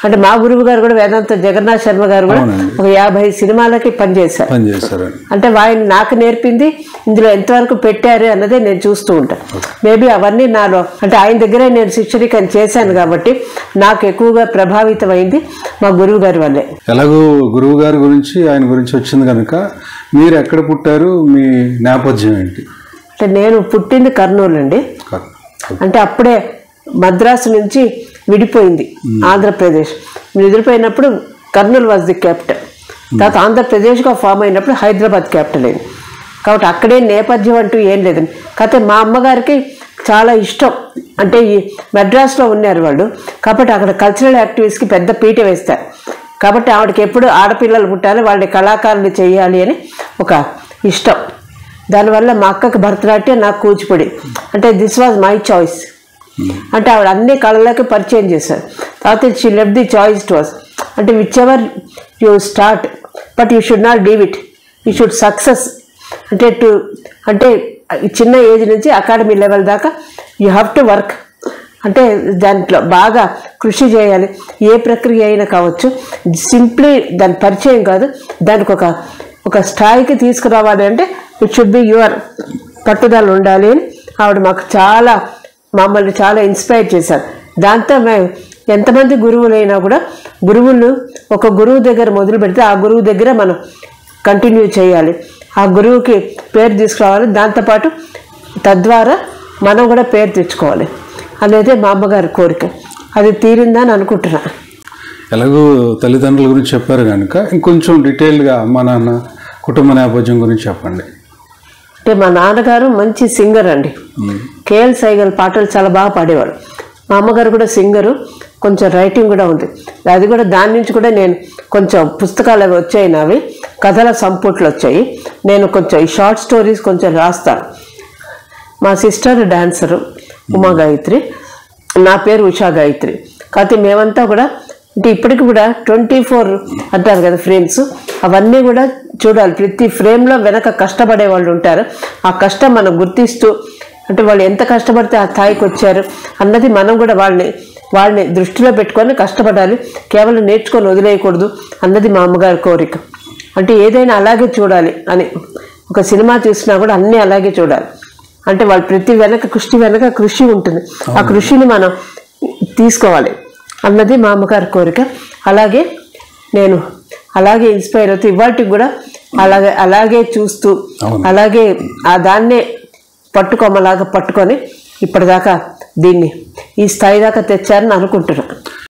అంటే మా గురువు గారు కూడా వేదాంత జగన్నాథ్ శర్మ గారు కూడా ఒక 50 సినిమాలకి పనిచేశారు. అంటే ఆయన నాకు నేర్పింది ఇందులో ఎంతవరకు పెట్టారు అన్నదే నేను చూస్తూ ఉంటాను. మేబీ అవన్నీ నాలో అంటే ఆయన దగ్గరే నేను శిష్యరికం చేశాను కాబట్టి నాకు ఎక్కువగా ప్రభావితమైంది మా గురువు గారి వల్లే. ఎలాగో గురువు గారి గురించి ఆయన గురించి వచ్చింది కనుక మీరు ఎక్కడ పుట్టారు, మీ నేపథ్యం ఏంటి? అంటే నేను పుట్టింది కర్నూలు అండి. అంటే అప్పుడే మద్రాసు నుంచి విడిపోయింది ఆంధ్రప్రదేశ్. విడిపోయినప్పుడు కర్నూలు వాజ్ ది క్యాపిటల్. తర్వాత ఆంధ్రప్రదేశ్గా ఫామ్ అయినప్పుడు హైదరాబాద్ క్యాపిటల్ అయింది. కాబట్టి అక్కడే నేపథ్యం అంటూ ఏం లేదండి. కాకపోతే మా అమ్మగారికి చాలా ఇష్టం. అంటే ఈ మద్రాసులో ఉన్నారు వాళ్ళు, కాబట్టి అక్కడ కల్చరల్ యాక్టివిటీస్కి పెద్ద పీట వేస్తారు. కాబట్టి ఆవిడకి ఎప్పుడు ఆడపిల్లలు పుట్టాలి, వాళ్ళని కళాకారులు చేయాలి అని ఒక ఇష్టం. దానివల్ల మా అక్కకి భరతనాట్యం, నాకు కూచిపూడి. అంటే దిస్ వాజ్ మై చాయిస్. అంటే ఆవిడ అన్ని కళలకి పరిచయం చేశారు. తర్వాత she left the choice to us. అంటే whichever you start but you should not leave it, you should success. అంటే చిన్న ఏజ్ నుంచి అకాడమీ లెవెల్ దాకా యూ హ్యావ్ టు వర్క్. అంటే దాంట్లో బాగా కృషి చేయాలి. ఏ ప్రక్రియ అయినా కావచ్చు, సింప్లీ దాని పరిచయం కాదు, దానికి ఒక స్థాయికి తీసుకురావాలి. అంటే ఇట్ షుడ్ బి యువర్ పట్టుదల ఉండాలి అని ఆవిడ మాకు మమ్మల్ని చాలా ఇన్స్పైర్ చేశారు. దాంతో మేము ఎంతమంది గురువులైనా కూడా ఒక గురువు దగ్గర మొదలు పెడితే ఆ గురువు దగ్గర మనం కంటిన్యూ చేయాలి, ఆ గురువుకి పేరు తీసుకురావాలి, దాంతోపాటు తద్వారా మనం కూడా పేరు తెచ్చుకోవాలి అనేది మా అమ్మగారి కోరిక. అది తీరిందని అనుకుంటున్నా. ఎలాగో తల్లిదండ్రుల గురించి చెప్పారు కనుక ఇంకొంచెం డీటెయిల్గా అమ్మ నాన్న కుటుంబ నేపథ్యం గురించి చెప్పండి. అంటే మా నాన్నగారు మంచి సింగర్ అండి. కేఎల్ సైగల్ పాటలు చాలా బాగా పాడేవాడు. మా అమ్మగారు కూడా సింగరు, కొంచెం రైటింగ్ కూడా ఉంది. అది కూడా దాని నుంచి కూడా నేను కొంచెం పుస్తకాలు అవి వచ్చాయి, నావి కథల సంపుట్లు వచ్చాయి. నేను కొంచెం ఈ షార్ట్ స్టోరీస్ కొంచెం రాస్తాను. మా సిస్టర్ డాన్సరు ఉమా గాయత్రి, నా పేరు ఉషా గాయత్రి. కాకపోతే మేమంతా కూడా అంటే ఇప్పటికి కూడా 24 అంటారు కదా ఫ్రేమ్స్, అవన్నీ కూడా చూడాలి. ప్రతి ఫ్రేమ్లో వెనక కష్టపడే వాళ్ళు ఉంటారు. ఆ కష్టం మనం గుర్తిస్తూ, అంటే వాళ్ళు ఎంత కష్టపడితే ఆ స్థాయికి వచ్చారు అన్నది మనం కూడా వాళ్ళని దృష్టిలో పెట్టుకొని కష్టపడాలి. కేవలం నేర్చుకొని వదిలేయకూడదు అన్నది మా అమ్మగారి కోరిక. అంటే ఏదైనా అలాగే చూడాలి అని, ఒక సినిమా చూసినా కూడా అన్నీ అలాగే చూడాలి. అంటే వాళ్ళు ప్రతి వెనక కృషి ఉంటుంది. ఆ కృషిని మనం తీసుకోవాలి అన్నది మా అమ్మగారి కోరిక. అలాగే నేను అలాగే ఇన్స్పైర్ అవుతూ ఇవాటికి కూడా అలాగే చూస్తూ అలాగే ఆ దాన్నే పట్టుకొని ఇప్పటిదాకా ఈ స్థాయి దాకా తెచ్చారని అనుకుంటున్నాను.